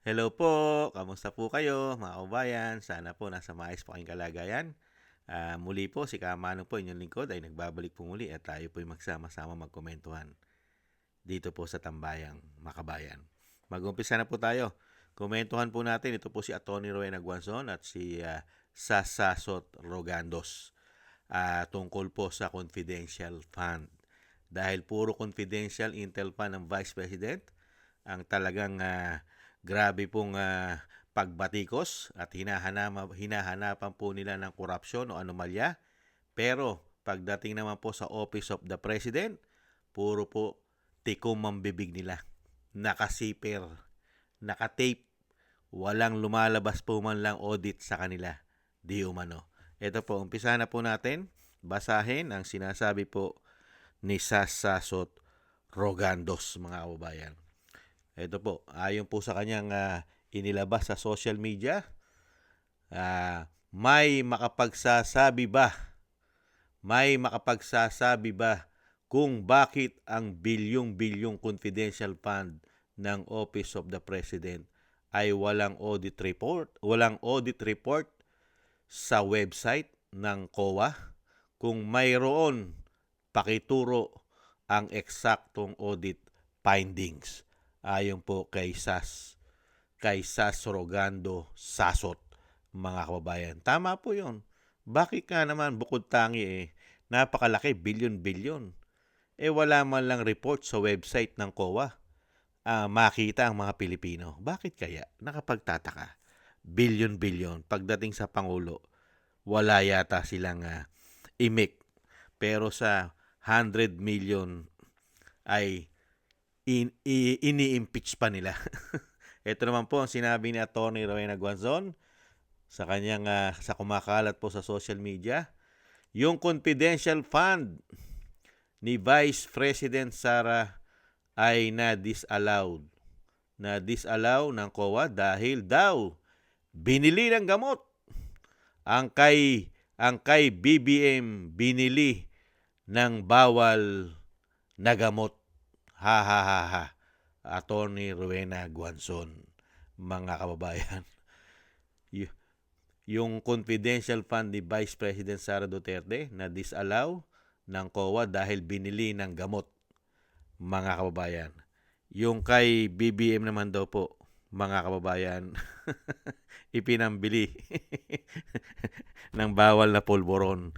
Hello po, kamusta po kayo mga kabayan? Sana po nasa maayos po kayong kalagayan. Muli po, si Kamano po, inyong lingkod ay nagbabalik po muli at tayo po ay magsama-sama magkomentuhan dito po sa Tambayang Makabayan. Mag-umpisa na po tayo. Komentuhan po natin, ito po si Atty. Rowena Guanzon at si Sasasot Rogandos tungkol po sa confidential fund. Dahil puro confidential intel fund ng Vice President, ang talagang grabe pong pagbatikos at hinahanapan po nila ng korupsyon o anomalya. Pero pagdating naman po sa Office of the President, puro po tikom ang bibig nila. Nakasiper, nakatape, walang lumalabas po man lang audit sa kanila. Di umano. Ito po, umpisa na po natin. Basahin ang sinasabi po ni Sasasot Rogandos, mga kababayan. Ito po, ayon po sa kanyang inilabas sa social media, may makapagsasabi ba kung bakit ang bilyong-bilyong confidential fund ng Office of the President ay walang audit report sa website ng COA? Kung mayroon, pakituro ang eksaktong audit findings. Ayon po kay Sas Rogando Sasot, mga kababayan. Tama po yun. Bakit nga naman bukod tangi napakalaki, bilyon-bilyon. Wala man lang report sa website ng COA. Makita ang mga Pilipino. Bakit kaya? Nakapagtataka. Bilyon-bilyon. Pagdating sa Pangulo, wala yata silang imik. Pero sa 100 million ay ini-impeach pa nila. Ito naman po ang sinabi ni Atty. Rowena Guanzon sa kanyang sa kumakalat po sa social media. Yung confidential fund ni Vice President Sara ay na-disallow ng COA dahil daw binili ng gamot. Ang kay BBM binili ng bawal na gamot. Ha ha ha ha. Atty. Rowena Guanzon, mga kababayan. Yung confidential fund ni Vice President Sara Duterte na disallow ng COA dahil binili ng gamot, mga kababayan. Yung kay BBM naman daw po, mga kababayan, ipinambili ng bawal na pulboron.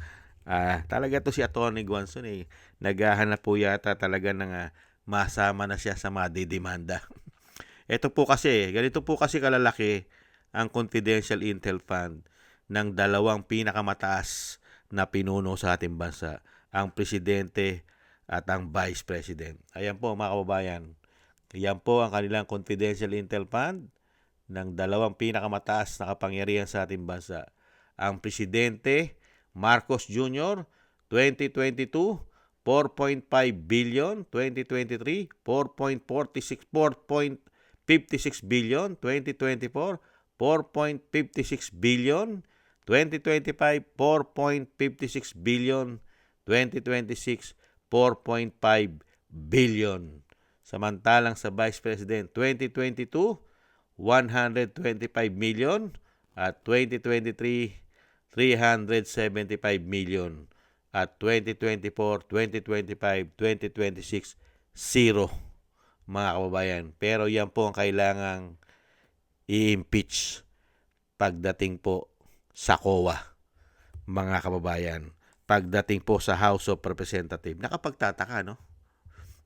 Talaga to si Atty. Guanzon naghahanap po yata talaga ng masama na siya sa madidemanda. Ganito po kasi kalalaki ang confidential intel fund ng dalawang pinakamataas na pinuno sa ating bansa, ang presidente at ang vice president. Ayan po mga kababayan, yan po ang kanilang confidential intel fund ng dalawang pinakamataas na kapangyarihan sa ating bansa. Ang presidente Marcos Jr., 2022, 4.5 billion, 2023, 4.56 billion, 2024, 4.56 billion, 2025, 4.56 billion, 2026, 4.5 billion. Samantalang sa Vice President, 2022, 125 million at 2023, 375 million. At 2024, 2025, 2026, zero, mga kababayan. Pero yan po ang kailangang i-impeach pagdating po sa COA, mga kababayan. Pagdating po sa House of Representatives, nakapagtataka, no?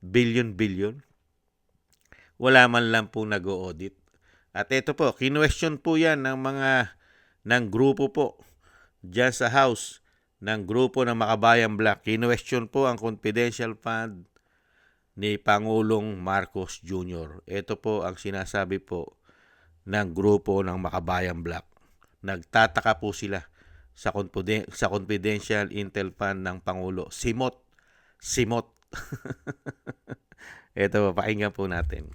Billion-billion. Wala man lang po nag-audit. At ito po, kinwestiyon po yan ng grupo po dyan sa House ng grupo ng Makabayan Black. Kinwestiyon po ang confidential fund ni Pangulong Marcos Jr. Ito po ang sinasabi po ng grupo ng Makabayan Black. Nagtataka po sila sa confidential intel fund ng Pangulo. Simot. Ito, pakinggan po natin.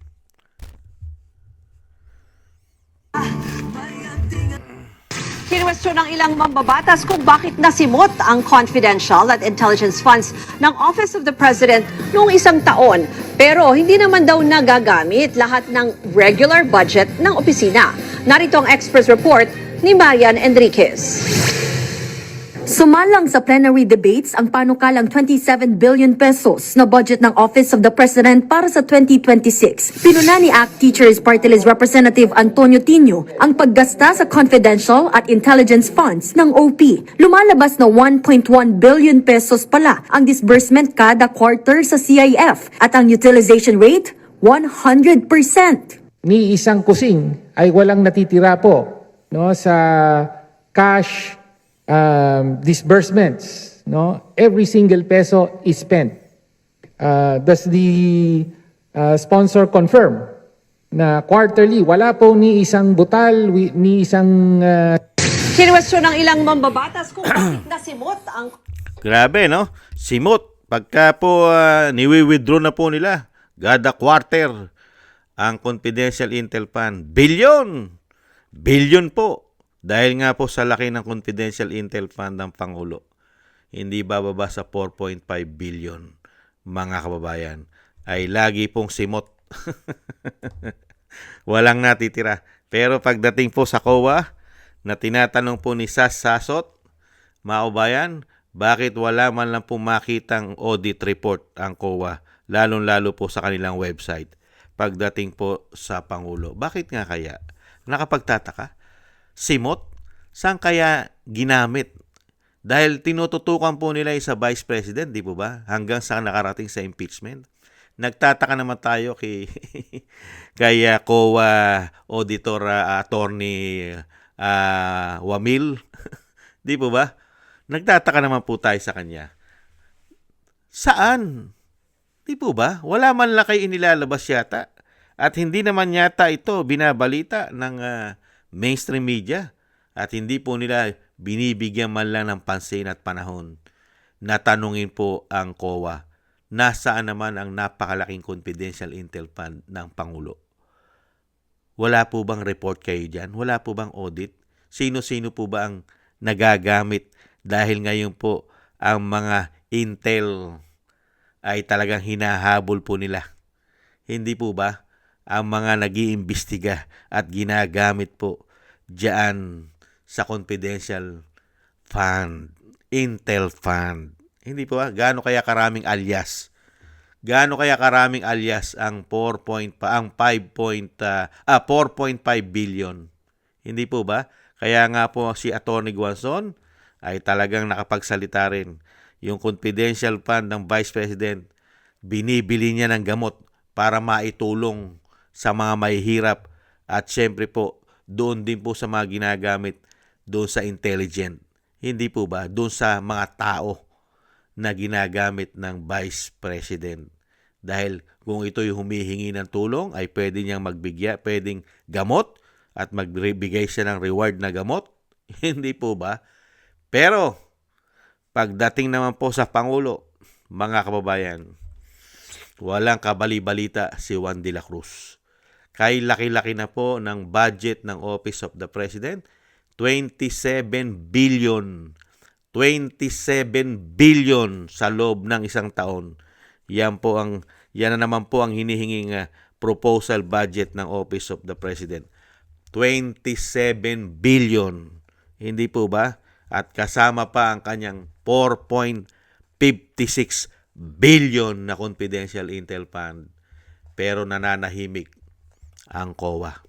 Kinwestiyon ng ilang mambabatas kung bakit nasimot ang confidential at intelligence funds ng Office of the President noong isang taon. Pero hindi naman daw nagagamit lahat ng regular budget ng opisina. Narito ang Express Report ni Marian Enriquez. Sumalang sa plenary debates ang panukalang 27 billion pesos na budget ng Office of the President para sa 2026. Pinuna ni ACT Teachers Party List Representative Antonio Tino ang paggasta sa confidential at intelligence funds ng OP. Lumalabas na 1.1 billion pesos pala ang disbursement kada quarter sa CIF at ang utilization rate 100%. Ni isang kusing ay walang natitira po no sa cash disbursements, no? Every single peso is spent. Does the sponsor confirm na quarterly wala po ni isang butal, ni isang Kinwestiyon ng ilang mambabatas kung bakit nasimot ang Grabe, no? Simot. Pagka po niwi-withdraw na po nila, kada quarter, ang confidential intel fund. Billion po. Dahil nga po sa laki ng confidential intel fund ng Pangulo, hindi bababa sa 4.5 billion, mga kababayan, ay lagi pong simot. Walang natitira. Pero pagdating po sa COA, na tinatanong po ni Sas Sasot, mga kababayan, bakit wala man lang po makitang audit report ang COA, lalong-lalo po sa kanilang website, pagdating po sa Pangulo. Bakit nga kaya? Nakapagtataka? Simot? Saan kaya ginamit? Dahil tinututukan po nila sa Vice President, di po ba? Hanggang sa nakarating sa impeachment. Nagtataka naman tayo kay COA Auditor Attorney Wamil. Di po ba? Nagtataka naman po tayo sa kanya. Saan? Di po ba? Wala man lang kayo inilalabas yata. At hindi naman yata ito binabalita ng mainstream media at hindi po nila binibigyan man lang ng pansin at panahon na tanungin po ang COA, nasaan naman ang napakalaking confidential intel fund ng Pangulo? Wala po bang report kayo dyan? Wala po bang audit? Sino-sino po ba ang nagagamit dahil ngayon po ang mga intel ay talagang hinahabol po nila? Hindi po ba ang mga nag-iimbestiga at ginagamit po diyan sa confidential fund, intel fund? Hindi po ba? Gaano kaya karaming alias? Gaano kaya karaming alias ang 4.5 billion? Hindi po ba? Kaya nga po si Atty. Guanzon ay talagang nakapagsalita rin. Yung confidential fund ng Vice President, binibili niya ng gamot para maitulong sa mga mahihirap at syempre po doon din po sa mga ginagamit doon sa intelligent. Hindi po ba? Doon sa mga tao na ginagamit ng Vice President. Dahil kung ito'y humihingi ng tulong, ay pwede niyang pwedeng gamot at magbigay siya ng reward na gamot. Hindi po ba? Pero, pagdating naman po sa Pangulo, mga kababayan, walang kabali-balita si Juan de la Cruz. Kay laki-laki na po ng budget ng Office of the President, 27 billion. 27 billion sa loob ng isang taon. Yan na naman po ang hinihinging proposal budget ng Office of the President. 27 billion. Hindi po ba? At kasama pa ang kanyang 4.56 billion na confidential intel fund. Pero nananahimik ang COA.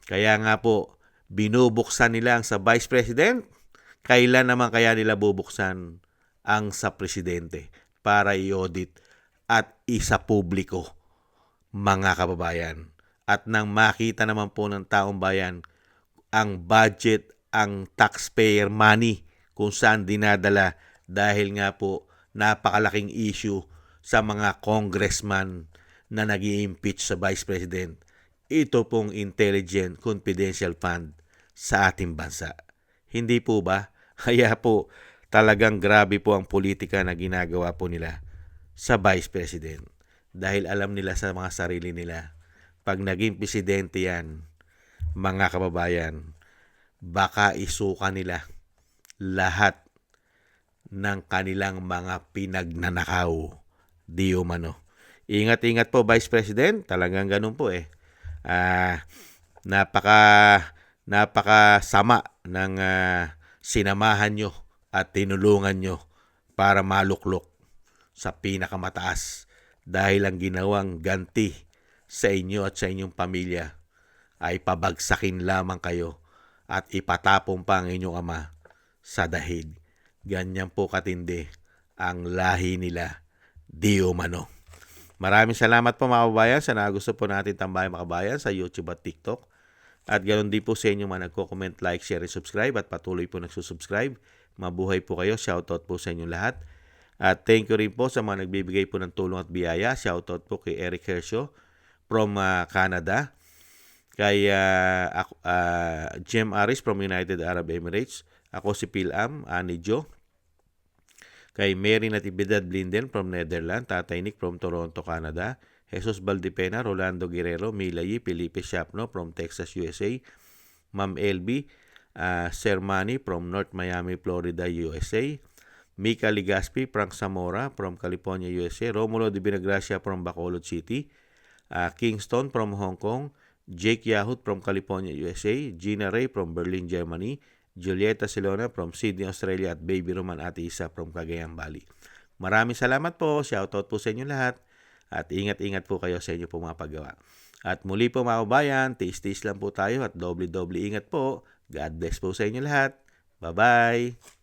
Kaya nga po, binubuksan nila ang sa Vice President. Kailan naman kaya nila bubuksan ang sa Presidente para i-audit at isa publiko, mga kababayan? At nang makita naman po ng taong bayan ang budget, ang taxpayer money kung saan dinadala dahil nga po napakalaking issue sa mga congressman na nag-i-impeach sa Vice President. Ito pong intelligent confidential fund sa ating bansa. Hindi po ba? Kaya po talagang grabe po ang politika na ginagawa po nila sa Vice President. Dahil alam nila sa mga sarili nila, pag naging presidente yan, mga kababayan, baka isuka nila lahat ng kanilang mga pinagnanakaw. Di umano. Ingat-ingat po, Vice President. Talagang ganun po eh. Napaka sama ng sinamahan nyo at tinulungan nyo para maluklok sa pinakamataas dahil ang ginawang ganti sa inyo at sa inyong pamilya ay pabagsakin lamang kayo at ipatapon pa ang inyong ama sa dahig. Ganyan po katindi ang lahi nila, di umano. Maraming salamat po mga kababayan sa nagusto po natin tambayan mga kababayan sa YouTube at TikTok. At ganoon din po sa inyo mga nagko-comment, like, share, and subscribe at patuloy po nagsusubscribe. Mabuhay po kayo. Shoutout po sa inyo lahat. At thank you rin po sa mga nagbibigay po ng tulong at biyaya. Shoutout po kay Eric Hershaw from Canada. Kay Jem Aris from United Arab Emirates. Ako si Pilam, Ani Jo. Kay Mary Natividad Blinden from Netherlands. Tatay Nick from Toronto, Canada. Jesus Valdipena, Rolando Guerrero, Milayi, Felipe Shapno from Texas, USA. Ma'am LB, Sir Manny from North Miami, Florida, USA. Mika Ligaspi, Frank Zamora from California, USA. Romulo de Binagracia from Bacolod City. Kingston from Hong Kong. Jake Yahut from California, USA. Gina Ray from Berlin, Germany. Julieta Silona from Sydney, Australia. At Baby Roman Ate Isa from Cagayan Valley. Maraming salamat po. Shoutout po sa inyo lahat. At ingat-ingat po kayo sa inyo po mga paggawa. At muli po mga kabayan, tiis-tiis lang po tayo at doble-doble ingat po. God bless po sa inyo lahat. Bye-bye!